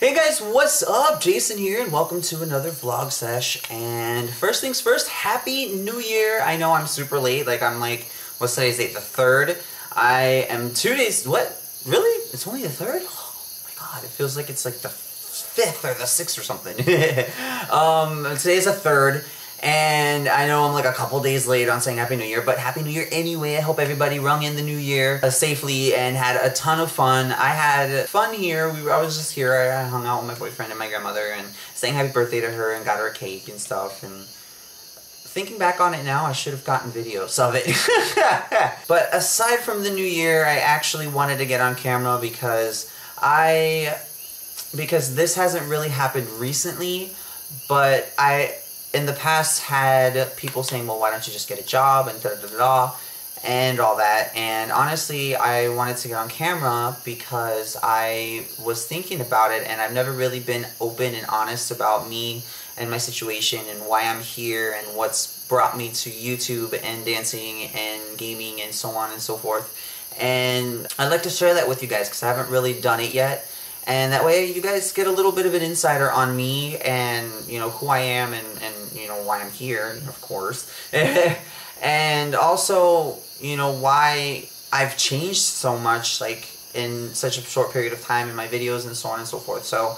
Hey guys, what's up? Jason here, and welcome to another vlog sesh. And first things first, Happy New Year. I know I'm super late, what's today's date? The 3rd. I am 2 days, what? Really? It's only the 3rd? Oh my god, it feels like it's like the 5th or the 6th or something. Today's the 3rd. And I know I'm like a couple days late on saying Happy New Year, but Happy New Year anyway. I hope everybody rung in the new year safely and had a ton of fun. I had fun here. I was just here. I hung out with my boyfriend and my grandmother and sang happy birthday to her and got her a cake and stuff. And thinking back on it now, I should have gotten videos of it. But aside from the new year, I actually wanted to get on camera because this hasn't really happened recently, but in the past had people saying, well, why don't you just get a job and da-da-da-da and all that. And honestly, I wanted to get on camera because I was thinking about it, and I've never really been open and honest about me and my situation and why I'm here and what's brought me to YouTube and dancing and gaming and so on and so forth. And I'd like to share that with you guys because I haven't really done it yet. And that way you guys get a little bit of an insider on me and, you know, who I am and you know, why I'm here, of course. And also, you know, why I've changed so much, like, in such a short period of time in my videos and so on and so forth. So,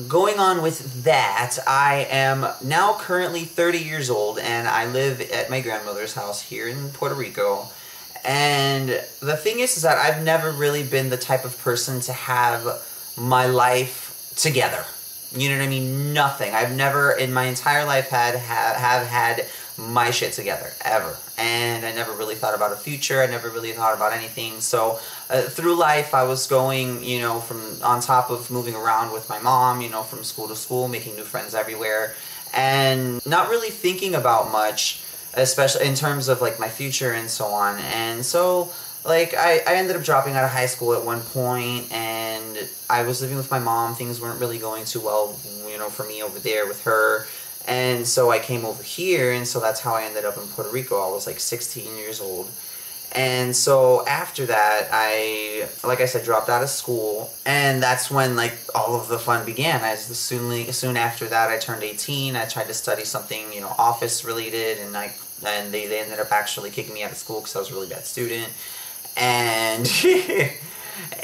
going on with that, I am now currently 30 years old and I live at my grandmother's house here in Puerto Rico. And the thing is that I've never really been the type of person to have my life together. You know what I mean? Nothing. I've never in my entire life have had my shit together, ever. And I never really thought about a future. I never really thought about anything. So through life, I was going, you know, from on top of moving around with my mom, you know, from school to school, making new friends everywhere, and not really thinking about much, especially in terms of like my future and so on. And so like, I ended up dropping out of high school at one point, and I was living with my mom. Things weren't really going too well, you know, for me over there with her. And so I came over here, and so that's how I ended up in Puerto Rico. I was like 16 years old. And so after that, like I said, dropped out of school, and that's when like all of the fun began. Soon after that, I turned 18. I tried to study something, you know, office related, and they ended up actually kicking me out of school because I was a really bad student. And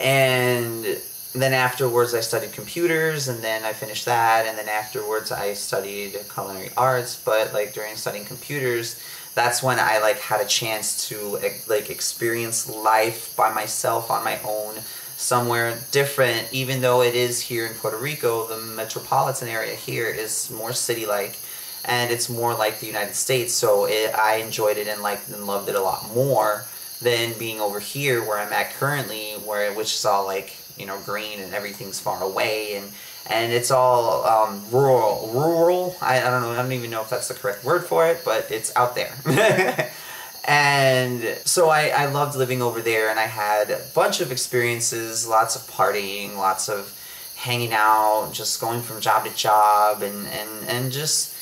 and then afterwards I studied computers, and then I finished that, and then afterwards I studied culinary arts. But like during studying computers, that's when I like had a chance to like experience life by myself on my own somewhere different. Even though it is here in Puerto Rico, the metropolitan area here is more city-like, and it's more like the United States. So I enjoyed it and liked and loved it a lot more than being over here where I'm at currently, which is all like, you know, green and everything's far away, and it's all rural. I don't know. I don't even know if that's the correct word for it, but it's out there. And so I loved living over there, and I had a bunch of experiences, lots of partying, lots of hanging out, just going from job to job, and just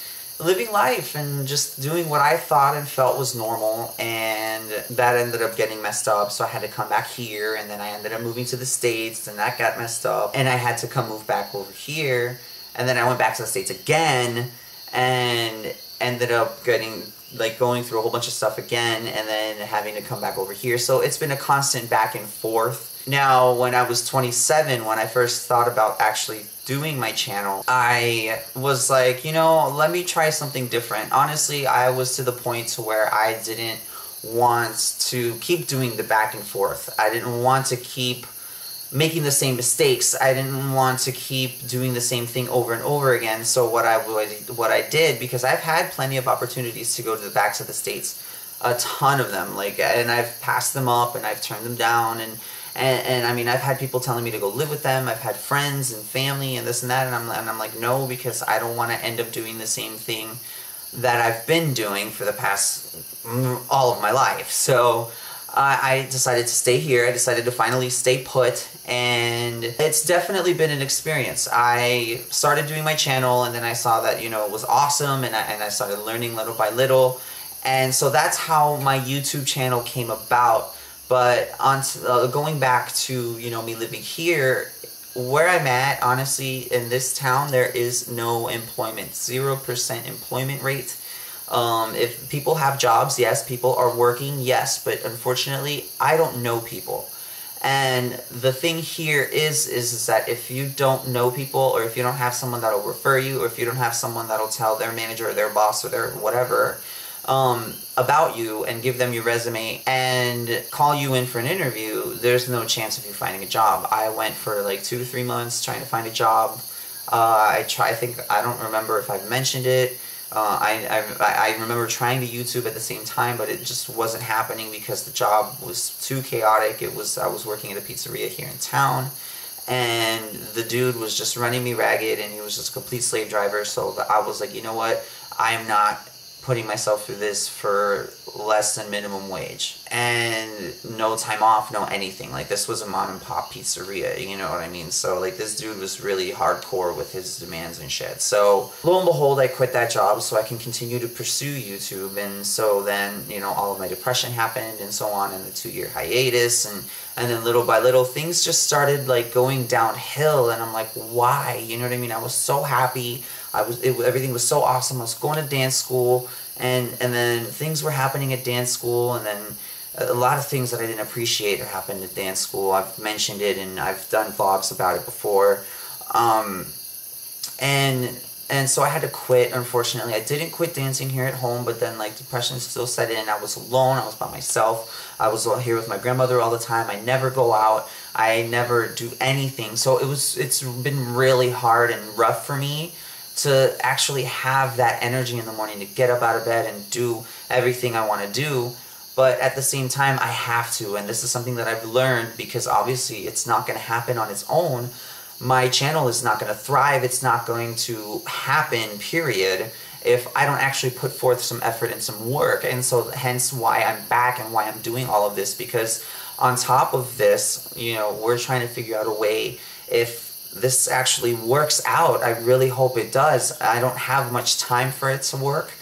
living life and just doing what I thought and felt was normal. And that ended up getting messed up, so I had to come back here, and then I ended up moving to the States, and that got messed up, and I had to move back over here, and then I went back to the States again and ended up going through a whole bunch of stuff again, and then having to come back over here. So it's been a constant back and forth. Now, when I was 27, when I first thought about actually doing my channel, I was like, you know, let me try something different. Honestly, I was to the point to where I didn't want to keep doing the back and forth. I didn't want to keep making the same mistakes. I didn't want to keep doing the same thing over and over again. So what I did, because I've had plenty of opportunities to go to the backs of the States, a ton of them, and I've passed them up and I've turned them down, and I mean, I've had people telling me to go live with them. I've had friends and family and this and that, and I'm like, no, because I don't want to end up doing the same thing that I've been doing for the past all of my life. So I decided to stay here. I decided to finally stay put, and it's definitely been an experience. I started doing my channel, and then I saw that, you know, it was awesome, and I started learning little by little, and so that's how my YouTube channel came about. But on going back to, you know, me living here, where I'm at, honestly, in this town, there is no employment, 0% employment rate. If people have jobs, yes, people are working, yes, but unfortunately, I don't know people. And the thing here is that if you don't know people, or if you don't have someone that'll refer you, or if you don't have someone that'll tell their manager or their boss or their whatever about you and give them your resume and call you in for an interview, there's no chance of you finding a job. I went for like 2 to 3 months trying to find a job. I think, I don't remember if I've mentioned it. I remember trying to YouTube at the same time, but it just wasn't happening because the job was too chaotic. I was working at a pizzeria here in town, and the dude was just running me ragged, and he was just a complete slave driver. So I was like, you know what? I am not putting myself through this for less than minimum wage, and no time off, no anything. Like, this was a mom and pop pizzeria, you know what I mean? So like, this dude was really hardcore with his demands and shit. So lo and behold, I quit that job so I can continue to pursue YouTube. And so then, you know, all of my depression happened and so on, and the 2-year hiatus, and then little by little things just started like going downhill, and I'm like, why? You know what I mean? I was so happy. Everything was so awesome. I was going to dance school, and then things were happening at dance school, and then a lot of things that I didn't appreciate happened at dance school. I've mentioned it, and I've done vlogs about it before. And so I had to quit, unfortunately. I didn't quit dancing here at home, but then like depression still set in. I was alone. I was by myself. I was here with my grandmother all the time. I never go out. I never do anything. So it's been really hard and rough for me to actually have that energy in the morning to get up out of bed and do everything I want to do. But at the same time, I have to, and this is something that I've learned, because obviously it's not going to happen on its own. My channel is not going to thrive. It's not going to happen, period, if I don't actually put forth some effort and some work. And so hence why I'm back and why I'm doing all of this, because on top of this, you know, we're trying to figure out a way, if this actually works out. I really hope it does. I don't have much time for it to work,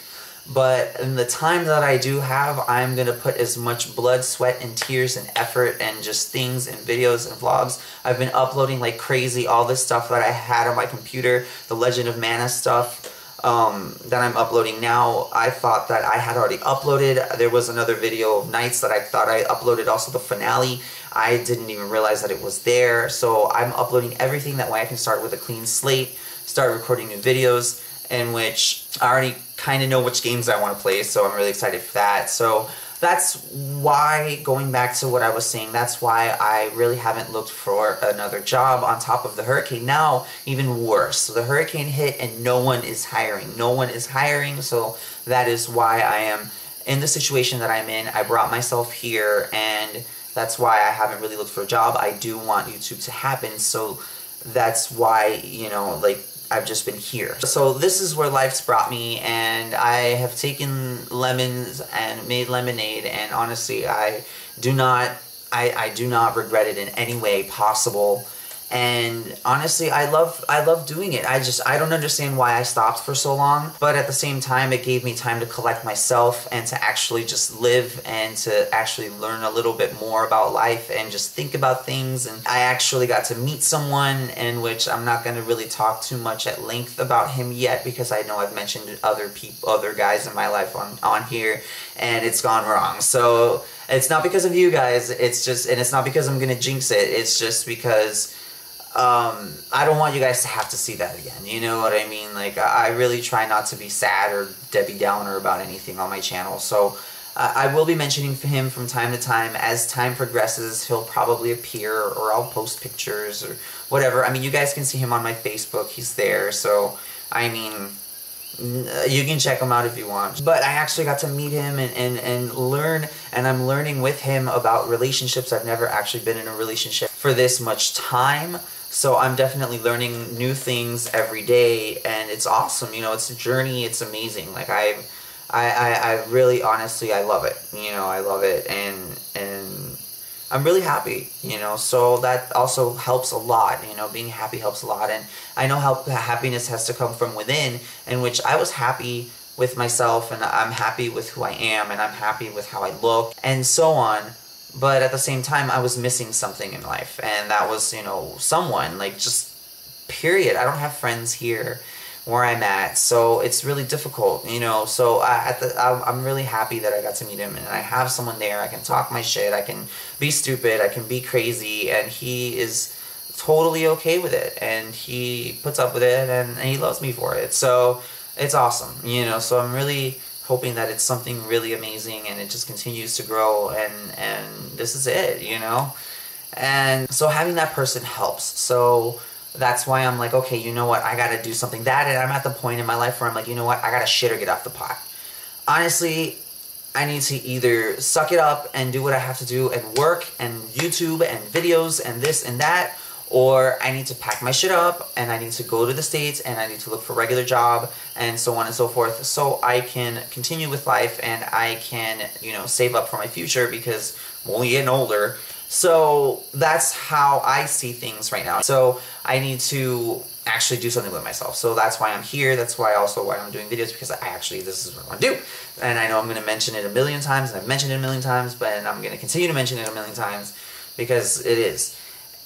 but in the time that I do have, I'm going to put as much blood, sweat, and tears and effort and just things and videos and vlogs. I've been uploading like crazy, all this stuff that I had on my computer, the Legend of Mana stuff that I'm uploading now. I thought that I had already uploaded. There was another video of Nights that I thought I uploaded, also the finale. I didn't even realize that it was there. So I'm uploading everything, that way I can start with a clean slate, start recording new videos, in which I already kind of know which games I want to play, so I'm really excited for that. So that's why, going back to what I was saying, that's why I really haven't looked for another job. On top of the hurricane, now even worse. So the hurricane hit and no one is hiring. No one is hiring, so that is why I am in the situation that I'm in. I brought myself here, and that's why I haven't really looked for a job. I do want YouTube to happen, so that's why, you know, like, I've just been here. So this is where life's brought me, and I have taken lemons and made lemonade, and honestly, I do not regret it in any way possible. And honestly, I love doing it. I don't understand why I stopped for so long, but at the same time, it gave me time to collect myself and to actually just live and to actually learn a little bit more about life and just think about things. And I actually got to meet someone, in which I'm not going to really talk too much at length about him yet, because I know I've mentioned other guys in my life on here, and it's gone wrong. So it's not because of you guys. It's just, and it's not because I'm going to jinx it. It's just because I don't want you guys to have to see that again, you know what I mean? Like, I really try not to be sad or Debbie Downer about anything on my channel, so I will be mentioning him from time to time. As time progresses, he'll probably appear, or I'll post pictures or whatever. I mean, you guys can see him on my Facebook, he's there, so, I mean, you can check him out if you want. But I actually got to meet him and learn, and I'm learning with him about relationships. I've never actually been in a relationship for this much time. So I'm definitely learning new things every day, and it's awesome. You know, it's a journey. It's amazing. Like, I really, honestly, I love it. You know, I love it, and I'm really happy. You know, so that also helps a lot. You know, being happy helps a lot, and I know how happiness has to come from within. In which I was happy with myself, and I'm happy with who I am, and I'm happy with how I look, and so on. but at the same time, I was missing something in life, and that was, you know, someone, like, just period. I don't have friends here where I'm at, so it's really difficult, you know. So I'm really happy that I got to meet him, and I have someone there. I can talk my shit, I can be stupid, I can be crazy, and he is totally okay with it, and he puts up with it, and he loves me for it. So it's awesome, you know. So I'm really hoping that it's something really amazing, and it just continues to grow, and this is it, you know. And so having that person helps. So that's why I'm like, okay, you know what, I gotta do something. And I'm at the point in my life where I'm like, you know what, I gotta shit or get off the pot. Honestly, I need to either suck it up and do what I have to do and work and YouTube and videos and this and that, or I need to pack my shit up and I need to go to the States and I need to look for a regular job and so on and so forth, so I can continue with life and I can, you know, save up for my future, because I'm only getting older. So that's how I see things right now. So I need to actually do something with myself. So that's why I'm here. That's why I'm doing videos, because this is what I want to do. And I know I'm going to mention it a million times, and I've mentioned it a million times, but I'm going to continue to mention it a million times because it is.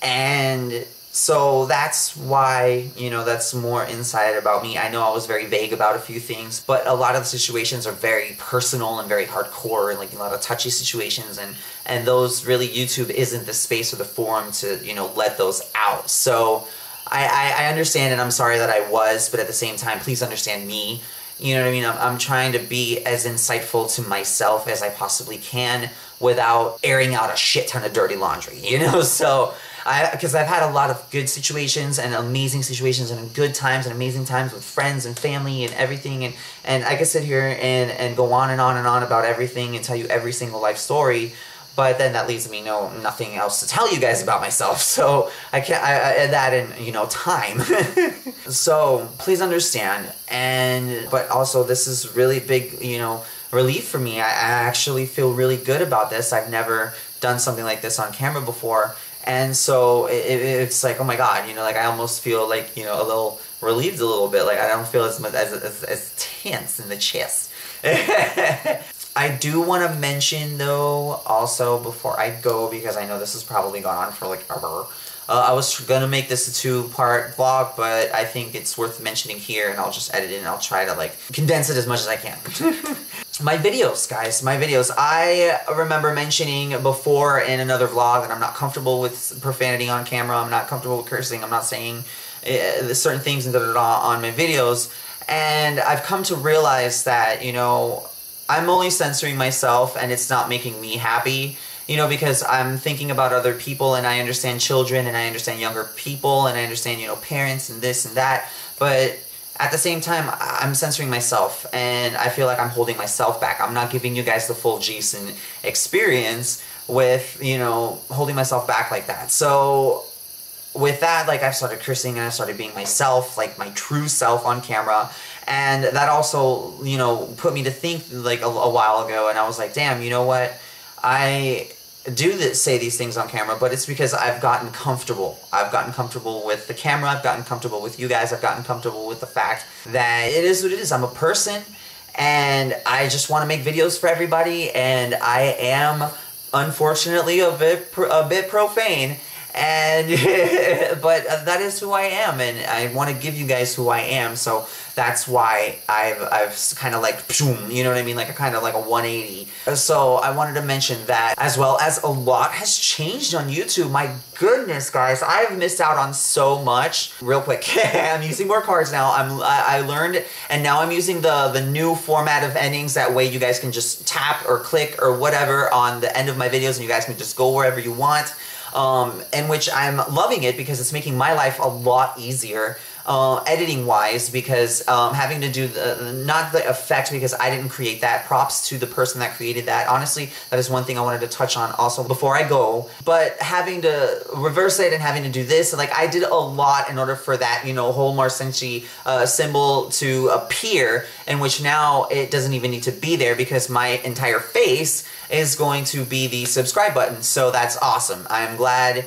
And so that's why, you know, that's more insight about me. I know I was very vague about a few things, but a lot of the situations are very personal and very hardcore, and like a lot of touchy situations, and those really, YouTube isn't the space or the forum to, you know, let those out. So I understand, and I'm sorry that I was, but at the same time, please understand me. You know what I mean? I'm trying to be as insightful to myself as I possibly can without airing out a shit ton of dirty laundry, you know? So because I've had a lot of good situations and amazing situations and good times and amazing times with friends and family and everything, and I could sit here and go on and on and on about everything and tell you every single life story, but then that leaves me nothing else to tell you guys about myself. So I can't add that in, you know, time. So please understand. But also, this is really big, you know, relief for me. I actually feel really good about this. I've never done something like this on camera before. And so it's like, oh my God, you know, like I almost feel like, you know, a little relieved a little bit. Like I don't feel as much as tense in the chest. I do want to mention though, also before I go, because I know this has probably gone on for like ever. I was gonna make this a 2-part vlog, but I think it's worth mentioning here, and I'll just edit it and I'll try to like condense it as much as I can. My videos, guys, my videos. I remember mentioning before in another vlog that I'm not comfortable with profanity on camera. I'm not comfortable with cursing. I'm not saying certain things and da-da-da on my videos. And I've come to realize that, you know, I'm only censoring myself and it's not making me happy. You know, because I'm thinking about other people, and I understand children, and I understand younger people, and I understand, you know, parents and this and that. But at the same time, I'm censoring myself, and I feel like I'm holding myself back. I'm not giving you guys the full Jason experience with, you know, holding myself back like that. So with that, like, I started cursing, and I started being myself, like my true self on camera. And that also, you know, put me to think like a while ago, and I was like, damn, you know what? I do say these things on camera, but it's because I've gotten comfortable. I've gotten comfortable with the camera. I've gotten comfortable with you guys. I've gotten comfortable with the fact that it is what it is. I'm a person, and I just want to make videos for everybody, and I am, unfortunately, a bit profane. And but that is who I am, and I want to give you guys who I am. So that's why I've kind of like, you know what I mean, like a kind of like a 180. So I wanted to mention that, as well as a lot has changed on YouTube. My goodness, guys, I've missed out on so much. Real quick, I'm using more cards now. I learned, and now I'm using the new format of endings. That way you guys can just tap or click or whatever on the end of my videos, and you guys can just go wherever you want. In which I'm loving it, because it's making my life a lot easier, editing wise, because having to do not the effect, because I didn't create that. Props to the person that created that. Honestly, that is one thing I wanted to touch on also before I go. But having to reverse it and having to do this, like I did a lot in order for that, you know, whole Marsenchi symbol to appear, in which now it doesn't even need to be there, because my entire face is going to be the subscribe button. So that's awesome. I'm glad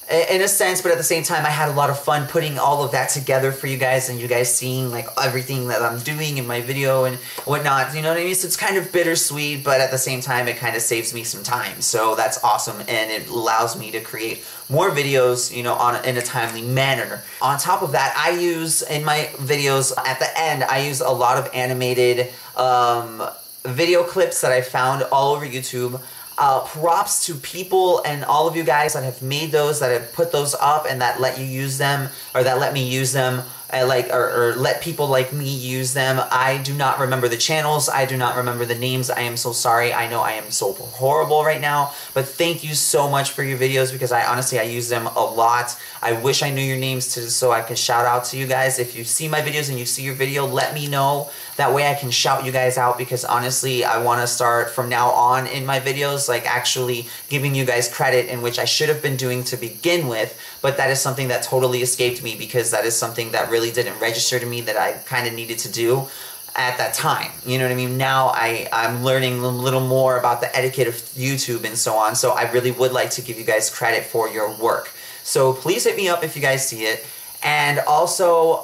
in a sense, but at the same time, I had a lot of fun putting all of that together for you guys, and you guys seeing like everything that I'm doing in my video and whatnot, you know what I mean? So it's kind of bittersweet, but at the same time, it kind of saves me some time. So that's awesome, and it allows me to create more videos, you know, in a timely manner. On top of that, I use in my videos at the end, I use a lot of animated video clips that I found all over YouTube. Props to people and all of you guys that have made those, that have put those up, and that let you use them, or that let me use them, or let people like me use them. I do not remember the channels. I do not remember the names. I am so sorry. I know I am so horrible right now, but thank you so much for your videos, because I honestly use them a lot. I wish I knew your names so I could shout out to you guys. If you see my videos and you see your video, let me know. That way I can shout you guys out, because honestly, I want to start from now on in my videos, like actually giving you guys credit, in which I should have been doing to begin with, but that is something that totally escaped me, because that is something that really didn't register to me that I kind of needed to do at that time. You know what I mean? Now I'm learning a little more about the etiquette of YouTube and so on, so I really would like to give you guys credit for your work. So please hit me up if you guys see it. And also,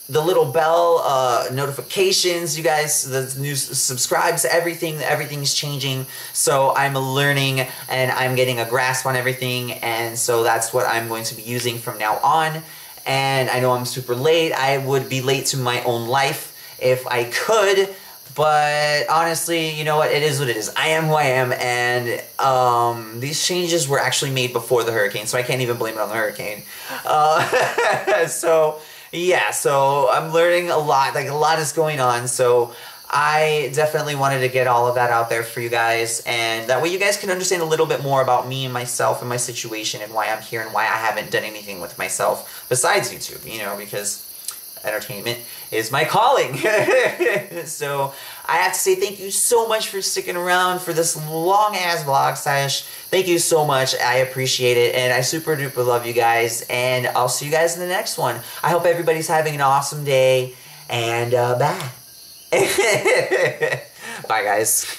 the little bell notifications, you guys, the new subscribes, everything's changing. So I'm learning and I'm getting a grasp on everything, and so that's what I'm going to be using from now on. And I know I'm super late. I would be late to my own life if I could, but honestly, you know what? It is what it is. I am who I am, and these changes were actually made before the hurricane, so I can't even blame it on the hurricane. So yeah, so I'm learning a lot. Like, a lot is going on, so I definitely wanted to get all of that out there for you guys, and that way you guys can understand a little bit more about me and myself and my situation, and why I'm here, and why I haven't done anything with myself besides YouTube, you know, because entertainment is my calling. So I have to say thank you so much for sticking around for this long ass vlog, Sesh. Thank you so much. I appreciate it, and I super duper love you guys, and I'll see you guys in the next one. I hope everybody's having an awesome day, and bye. Bye, guys.